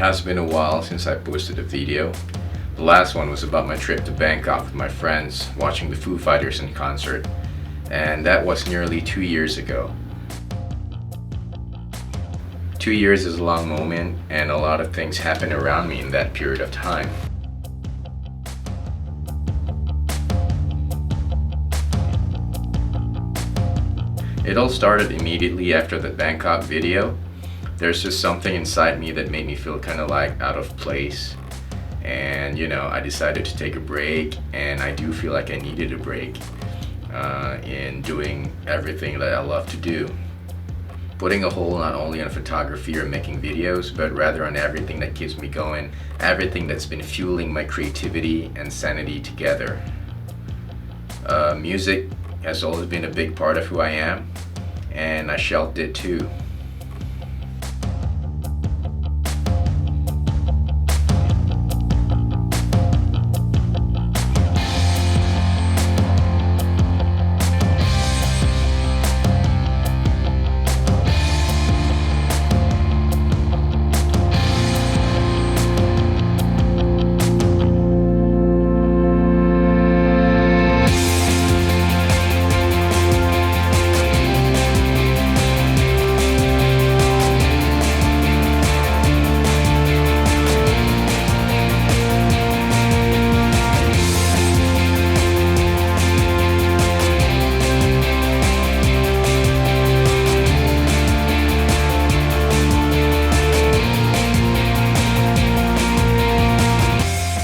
has been a while since I posted a video. The last one was about my trip to Bangkok with my friends, watching the Foo Fighters in concert, and that was nearly 2 years ago. 2 years is a long moment, and a lot of things happened around me in that period of time. It all started immediately after the Bangkok video. There's just something inside me that made me feel kind of like out of place. And I decided to take a break, and I do feel like I needed a break in doing everything that I love to do. Putting a hold not only on photography or making videos, but rather on everything that keeps me going, everything that's been fueling my creativity and sanity together. Music has always been a big part of who I am, and I shelved it too.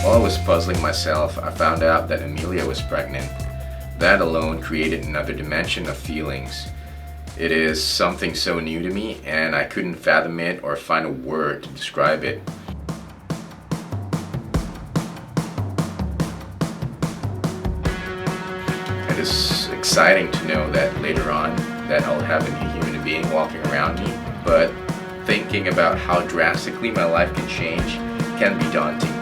While I was puzzling myself, I found out that Amelia was pregnant. That alone created another dimension of feelings. It is something so new to me, and I couldn't fathom it or find a word to describe it. It is exciting to know that later on that I'll have a new human being walking around me, but thinking about how drastically my life can change can be daunting too.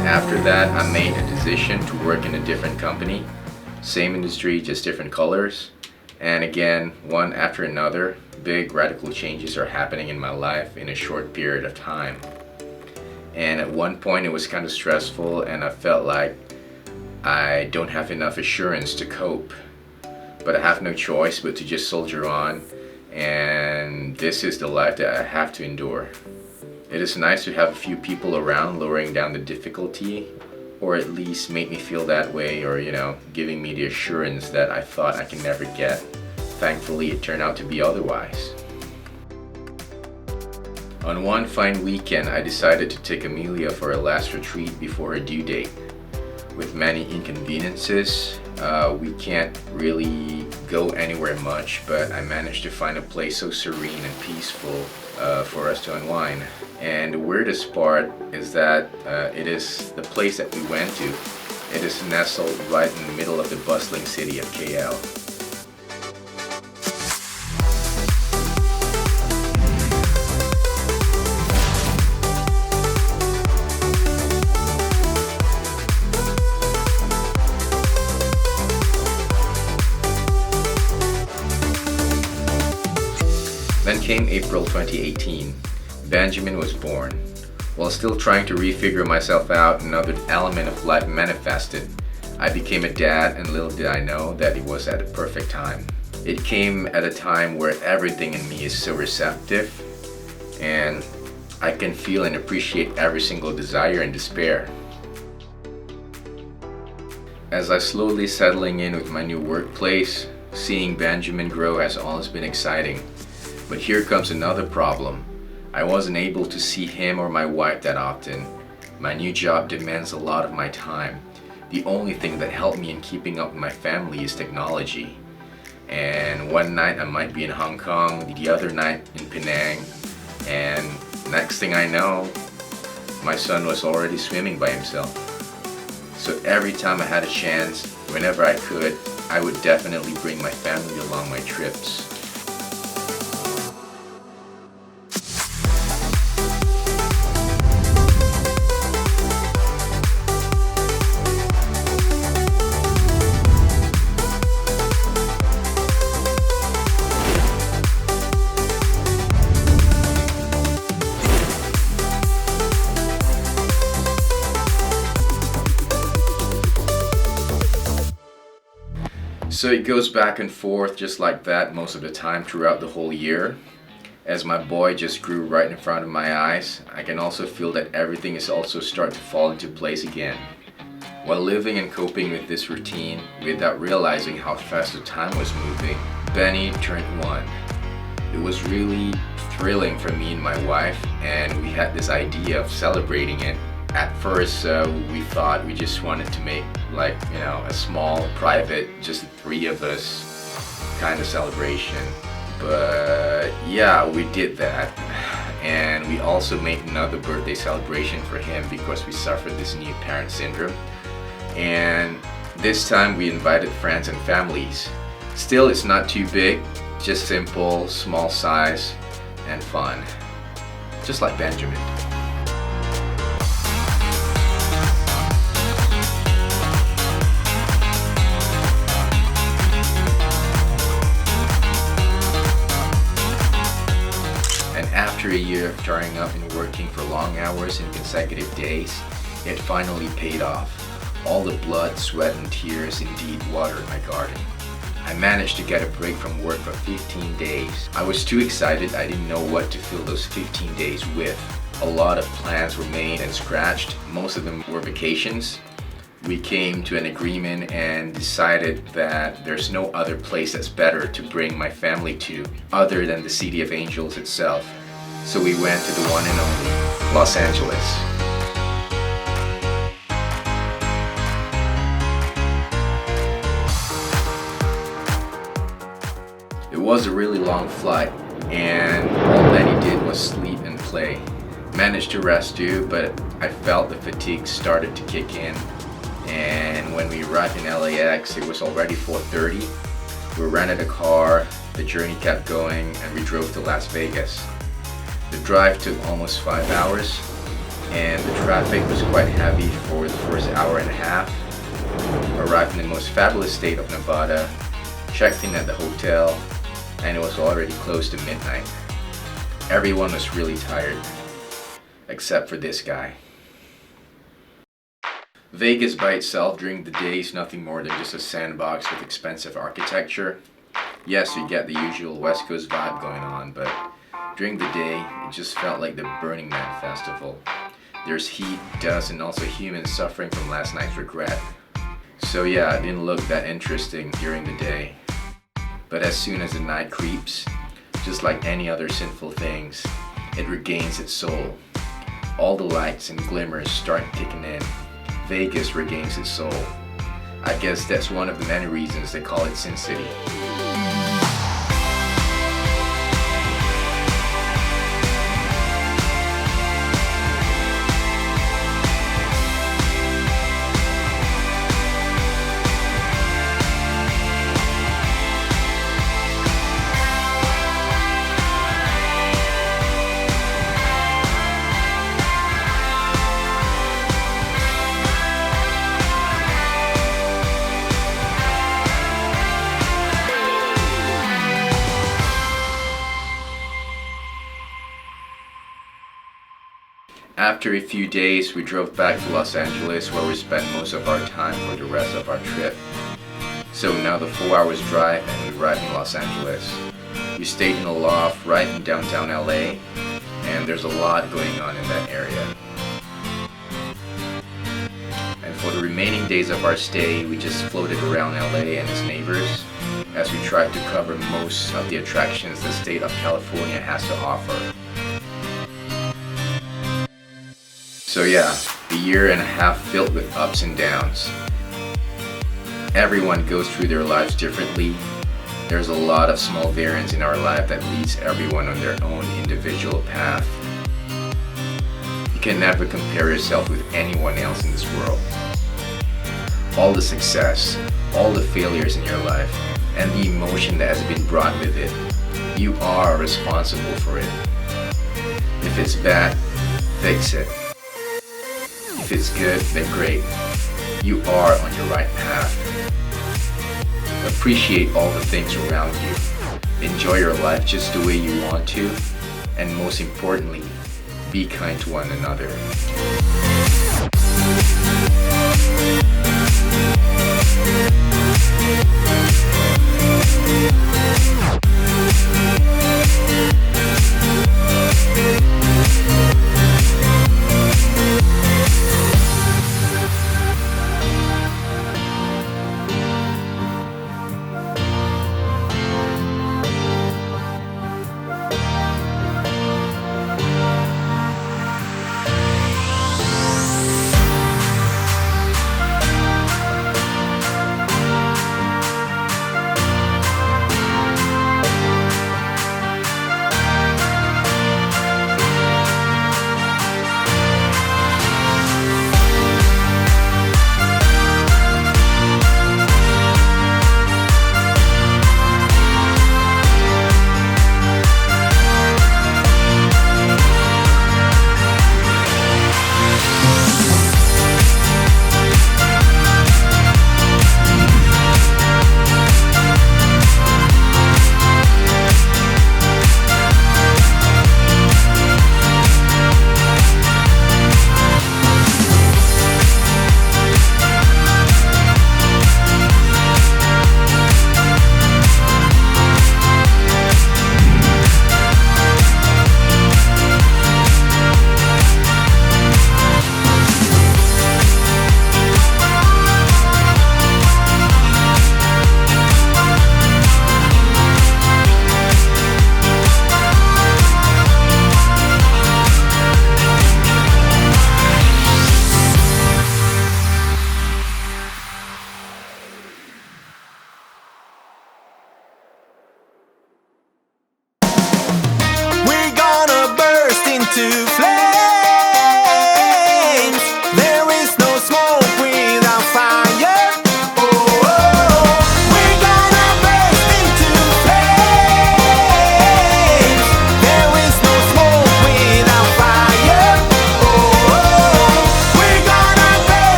After that, I made a decision to work in a different company. Same industry, just different colors. And again, one after another, big radical changes are happening in my life in a short period of time. And at one point it was kind of stressful, and I felt like I don't have enough assurance to cope. But I have no choice but to just soldier on, and this is the life that I have to endure. It is nice to have a few people around lowering down the difficulty, or at least make me feel that way, or giving me the assurance that I thought I can never get. Thankfully, it turned out to be otherwise. On one fine weekend, I decided to take Amelia for a last retreat before her due date. With many inconveniences, we can't really go anywhere much, but I managed to find a place so serene and peaceful for us to unwind. And the weirdest part is that it is the place that we went to. It is nestled right in the middle of the bustling city of KL. Then came April 2018. Benjamin was born. While still trying to refigure myself out, another element of life manifested. I became a dad, and little did I know that it was at the perfect time. It came at a time where everything in me is so receptive, and I can feel and appreciate every single desire and despair. As I slowly settling in with my new workplace, seeing Benjamin grow has always been exciting. But here comes another problem. I wasn't able to see him or my wife that often. My new job demands a lot of my time. The only thing that helped me in keeping up with my family is technology. And one night I might be in Hong Kong, the other night in Penang, and next thing I know, my son was already swimming by himself. So every time I had a chance, whenever I could, I would definitely bring my family along my trips. So it goes back and forth just like that most of the time throughout the whole year. As my boy just grew right in front of my eyes, I can also feel that everything is also starting to fall into place again. While living and coping with this routine without realizing how fast the time was moving, Benny turned 1. It was really thrilling for me and my wife, and we had this idea of celebrating it. At first, we thought we just wanted to make a small, private, just the 3 of us kind of celebration. But yeah, we did that. And we also made another birthday celebration for him because we suffered this new parent syndrome. And this time we invited friends and families. Still, it's not too big, just simple, small size, and fun. Just like Benjamin. After a year of turning up and working for long hours and consecutive days, it finally paid off. All the blood, sweat, and tears indeed watered my garden. I managed to get a break from work for 15 days. I was too excited, I didn't know what to fill those 15 days with. A lot of plans were made and scratched. Most of them were vacations. We came to an agreement and decided that there's no other place that's better to bring my family to other than the City of Angels itself. So we went to the one and only Los Angeles. It was a really long flight, and all Benny did was sleep and play. Managed to rest too, but I felt the fatigue started to kick in. And when we arrived in LAX, it was already 4:30. We rented a car, the journey kept going, and we drove to Las Vegas. The drive took almost 5 hours, and the traffic was quite heavy for the first hour and a half. Arrived in the most fabulous state of Nevada, checked in at the hotel, and it was already close to midnight. Everyone was really tired, except for this guy. Vegas by itself during the day is nothing more than just a sandbox with expensive architecture. Yes, you get the usual West Coast vibe going on, but during the day, it just felt like the Burning Man festival. There's heat, dust, and also humans suffering from last night's regret. So yeah, it didn't look that interesting during the day. But as soon as the night creeps, just like any other sinful things, it regains its soul. All the lights and glimmers start kicking in. Vegas regains its soul. I guess that's one of the many reasons they call it Sin City. After a few days, we drove back to Los Angeles where we spent most of our time for the rest of our trip. So now the 4 hours drive and we arrived in Los Angeles. We stayed in a loft right in downtown LA, and there's a lot going on in that area. And for the remaining days of our stay, we just floated around LA and its neighbors as we tried to cover most of the attractions the state of California has to offer. So yeah, a year and a half filled with ups and downs. Everyone goes through their lives differently. There's a lot of small variance in our life that leads everyone on their own individual path. You can never compare yourself with anyone else in this world. All the success, all the failures in your life, and the emotion that has been brought with it, you are responsible for it. If it's bad, fix it. If it's good, then great. You are on your right path. Appreciate all the things around you. Enjoy your life just the way you want to. And most importantly, be kind to one another.